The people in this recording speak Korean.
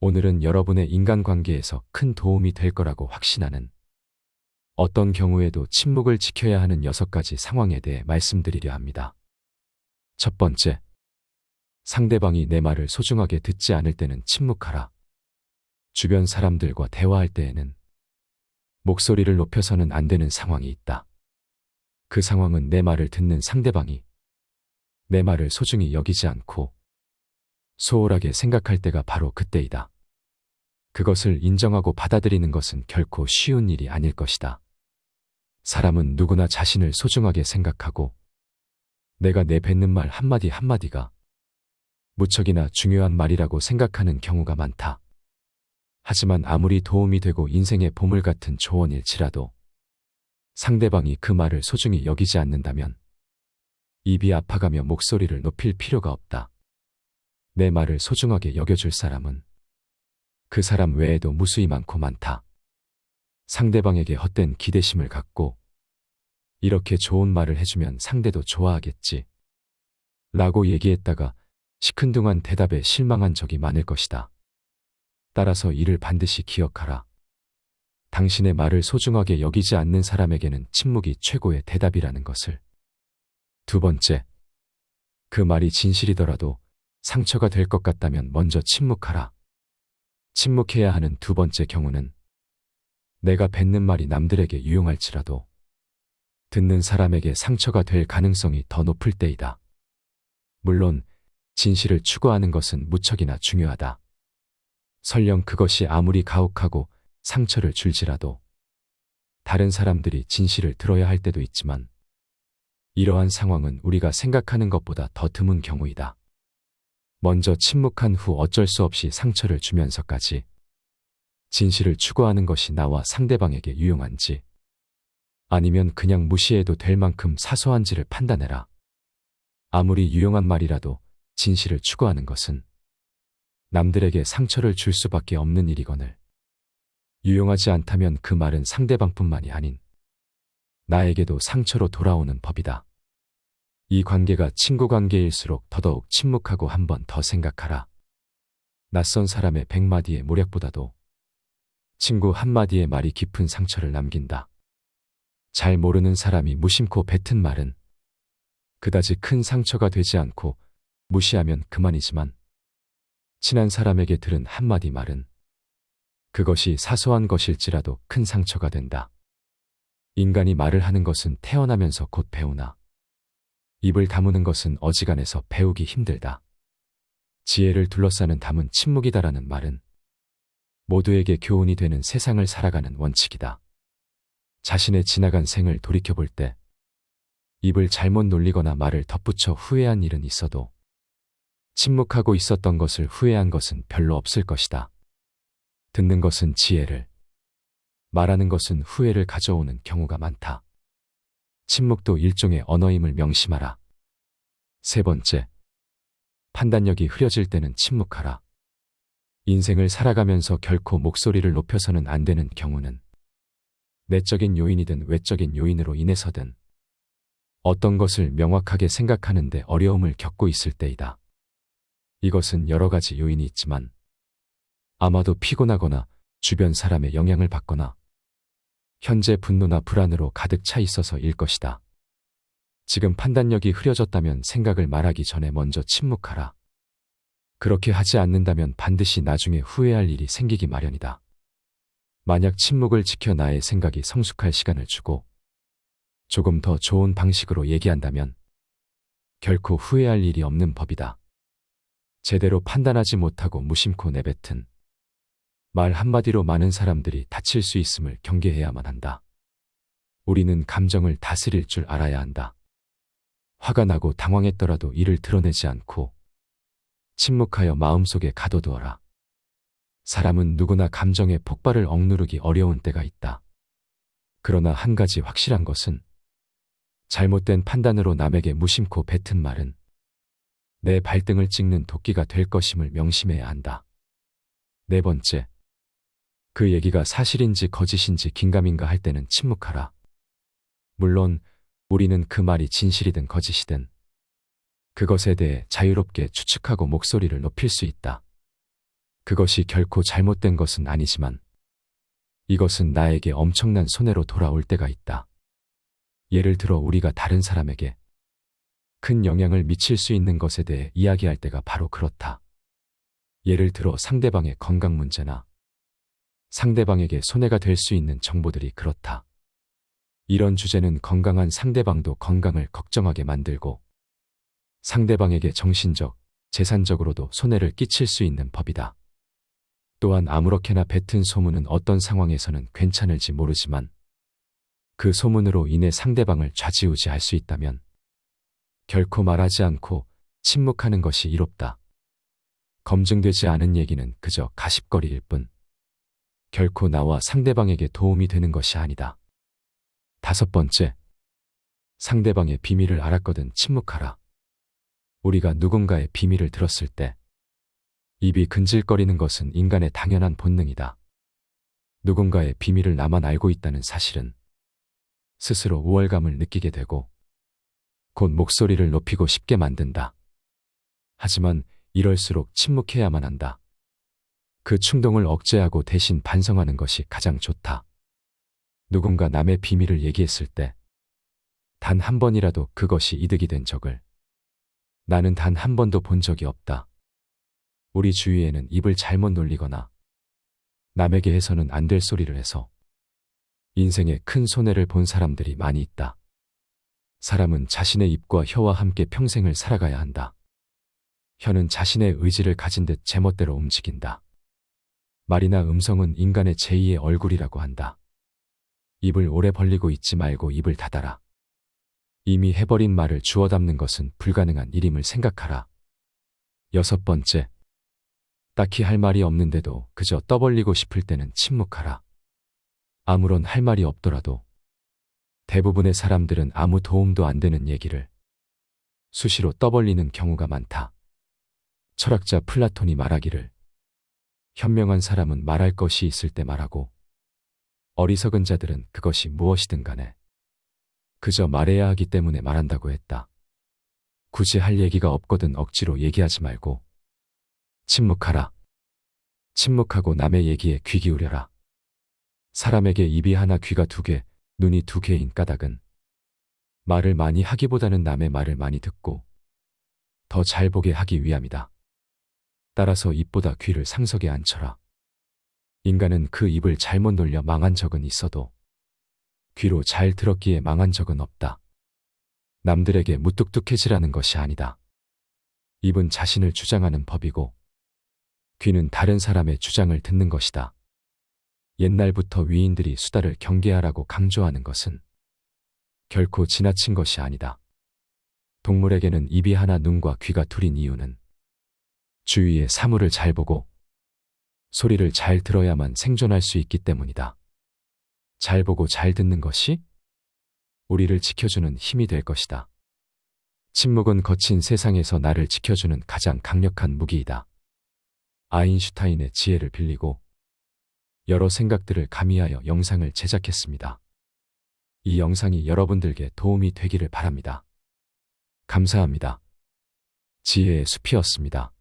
오늘은 여러분의 인간관계에서 큰 도움이 될 거라고 확신하는 어떤 경우에도 침묵을 지켜야 하는 6가지 상황에 대해 말씀드리려 합니다. 첫 번째, 상대방이 내 말을 소중하게 듣지 않을 때는 침묵하라. 주변 사람들과 대화할 때에는 목소리를 높여서는 안 되는 상황이 있다. 그 상황은 내 말을 듣는 상대방이 내 말을 소중히 여기지 않고 소홀하게 생각할 때가 바로 그때이다. 그것을 인정하고 받아들이는 것은 결코 쉬운 일이 아닐 것이다. 사람은 누구나 자신을 소중하게 생각하고 내가 내뱉는 말 한마디 한마디가 무척이나 중요한 말이라고 생각하는 경우가 많다. 하지만 아무리 도움이 되고 인생의 보물 같은 조언일지라도 상대방이 그 말을 소중히 여기지 않는다면 입이 아파가며 목소리를 높일 필요가 없다. 내 말을 소중하게 여겨줄 사람은 그 사람 외에도 무수히 많고 많다. 상대방에게 헛된 기대심을 갖고 이렇게 좋은 말을 해주면 상대도 좋아하겠지 라고 얘기했다가 시큰둥한 대답에 실망한 적이 많을 것이다. 따라서 이를 반드시 기억하라. 당신의 말을 소중하게 여기지 않는 사람에게는 침묵이 최고의 대답이라는 것을. 두 번째, 그 말이 진실이더라도 상처가 될 것 같다면 먼저 침묵하라. 침묵해야 하는 두 번째 경우는 내가 뱉는 말이 남들에게 유용할지라도 듣는 사람에게 상처가 될 가능성이 더 높을 때이다. 물론 진실을 추구하는 것은 무척이나 중요하다. 설령 그것이 아무리 가혹하고 상처를 줄지라도 다른 사람들이 진실을 들어야 할 때도 있지만 이러한 상황은 우리가 생각하는 것보다 더 드문 경우이다. 먼저 침묵한 후 어쩔 수 없이 상처를 주면서까지 진실을 추구하는 것이 나와 상대방에게 유용한지 아니면 그냥 무시해도 될 만큼 사소한지를 판단해라. 아무리 유용한 말이라도 진실을 추구하는 것은 남들에게 상처를 줄 수밖에 없는 일이거늘 유용하지 않다면 그 말은 상대방뿐만이 아닌 나에게도 상처로 돌아오는 법이다. 이 관계가 친구 관계일수록 더더욱 침묵하고 한 번 더 생각하라. 낯선 사람의 100마디의 모략보다도 친구 한마디의 말이 깊은 상처를 남긴다. 잘 모르는 사람이 무심코 뱉은 말은 그다지 큰 상처가 되지 않고 무시하면 그만이지만 친한 사람에게 들은 한마디 말은 그것이 사소한 것일지라도 큰 상처가 된다. 인간이 말을 하는 것은 태어나면서 곧 배우나 입을 다무는 것은 어지간해서 배우기 힘들다. 지혜를 둘러싸는 담은 침묵이다라는 말은 모두에게 교훈이 되는 세상을 살아가는 원칙이다. 자신의 지나간 생을 돌이켜볼 때 입을 잘못 놀리거나 말을 덧붙여 후회한 일은 있어도 침묵하고 있었던 것을 후회한 것은 별로 없을 것이다. 듣는 것은 지혜를, 말하는 것은 후회를 가져오는 경우가 많다. 침묵도 일종의 언어임을 명심하라. 세 번째, 판단력이 흐려질 때는 침묵하라. 인생을 살아가면서 결코 목소리를 높여서는 안 되는 경우는 내적인 요인이든 외적인 요인으로 인해서든 어떤 것을 명확하게 생각하는데 어려움을 겪고 있을 때이다. 이것은 여러 가지 요인이 있지만 아마도 피곤하거나 주변 사람의 영향을 받거나 현재 분노나 불안으로 가득 차 있어서일 것이다. 지금 판단력이 흐려졌다면 생각을 말하기 전에 먼저 침묵하라. 그렇게 하지 않는다면 반드시 나중에 후회할 일이 생기기 마련이다. 만약 침묵을 지켜 나의 생각이 성숙할 시간을 주고 조금 더 좋은 방식으로 얘기한다면 결코 후회할 일이 없는 법이다. 제대로 판단하지 못하고 무심코 내뱉은 말 한마디로 많은 사람들이 다칠 수 있음을 경계해야만 한다. 우리는 감정을 다스릴 줄 알아야 한다. 화가 나고 당황했더라도 이를 드러내지 않고 침묵하여 마음속에 가둬두어라. 사람은 누구나 감정의 폭발을 억누르기 어려운 때가 있다. 그러나 한 가지 확실한 것은 잘못된 판단으로 남에게 무심코 뱉은 말은 내 발등을 찍는 도끼가 될 것임을 명심해야 한다. 네 번째, 그 얘기가 사실인지 거짓인지 긴가민가 할 때는 침묵하라. 물론 우리는 그 말이 진실이든 거짓이든 그것에 대해 자유롭게 추측하고 목소리를 높일 수 있다. 그것이 결코 잘못된 것은 아니지만 이것은 나에게 엄청난 손해로 돌아올 때가 있다. 예를 들어 우리가 다른 사람에게 큰 영향을 미칠 수 있는 것에 대해 이야기할 때가 바로 그렇다. 예를 들어 상대방의 건강 문제나 상대방에게 손해가 될 수 있는 정보들이 그렇다. 이런 주제는 건강한 상대방도 건강을 걱정하게 만들고 상대방에게 정신적, 재산적으로도 손해를 끼칠 수 있는 법이다. 또한 아무렇게나 뱉은 소문은 어떤 상황에서는 괜찮을지 모르지만 그 소문으로 인해 상대방을 좌지우지할 수 있다면 결코 말하지 않고 침묵하는 것이 이롭다. 검증되지 않은 얘기는 그저 가십거리일 뿐 결코 나와 상대방에게 도움이 되는 것이 아니다. 5번째, 상대방의 비밀을 알았거든 침묵하라. 우리가 누군가의 비밀을 들었을 때 입이 근질거리는 것은 인간의 당연한 본능이다. 누군가의 비밀을 나만 알고 있다는 사실은 스스로 우월감을 느끼게 되고 곧 목소리를 높이고 싶게 만든다. 하지만 이럴수록 침묵해야만 한다. 그 충동을 억제하고 대신 반성하는 것이 가장 좋다. 누군가 남의 비밀을 얘기했을 때 단 한 번이라도 그것이 이득이 된 적을 나는 단 한 번도 본 적이 없다. 우리 주위에는 입을 잘못 놀리거나 남에게 해서는 안 될 소리를 해서 인생에 큰 손해를 본 사람들이 많이 있다. 사람은 자신의 입과 혀와 함께 평생을 살아가야 한다. 혀는 자신의 의지를 가진 듯 제멋대로 움직인다. 말이나 음성은 인간의 제2의 얼굴이라고 한다. 입을 오래 벌리고 있지 말고 입을 닫아라. 이미 해버린 말을 주워 담는 것은 불가능한 일임을 생각하라. 6번째, 딱히 할 말이 없는데도 그저 떠벌리고 싶을 때는 침묵하라. 아무런 할 말이 없더라도 대부분의 사람들은 아무 도움도 안 되는 얘기를 수시로 떠벌리는 경우가 많다. 철학자 플라톤이 말하기를 현명한 사람은 말할 것이 있을 때 말하고 어리석은 자들은 그것이 무엇이든 간에 그저 말해야 하기 때문에 말한다고 했다. 굳이 할 얘기가 없거든 억지로 얘기하지 말고 침묵하라. 침묵하고 남의 얘기에 귀 기울여라. 사람에게 입이 하나 귀가 2개, 눈이 2개인 까닭은 말을 많이 하기보다는 남의 말을 많이 듣고 더 잘 보게 하기 위함이다. 따라서 입보다 귀를 상석에 앉혀라. 인간은 그 입을 잘못 놀려 망한 적은 있어도 귀로 잘 들었기에 망한 적은 없다. 남들에게 무뚝뚝해지라는 것이 아니다. 입은 자신을 주장하는 법이고 귀는 다른 사람의 주장을 듣는 것이다. 옛날부터 위인들이 수다를 경계하라고 강조하는 것은 결코 지나친 것이 아니다. 동물에게는 입이 하나 눈과 귀가 2인 이유는 주위의 사물을 잘 보고 소리를 잘 들어야만 생존할 수 있기 때문이다. 잘 보고 잘 듣는 것이 우리를 지켜주는 힘이 될 것이다. 침묵은 거친 세상에서 나를 지켜주는 가장 강력한 무기이다. 아인슈타인의 지혜를 빌리고 여러 생각들을 가미하여 영상을 제작했습니다. 이 영상이 여러분들께 도움이 되기를 바랍니다. 감사합니다. 지혜의 숲이었습니다.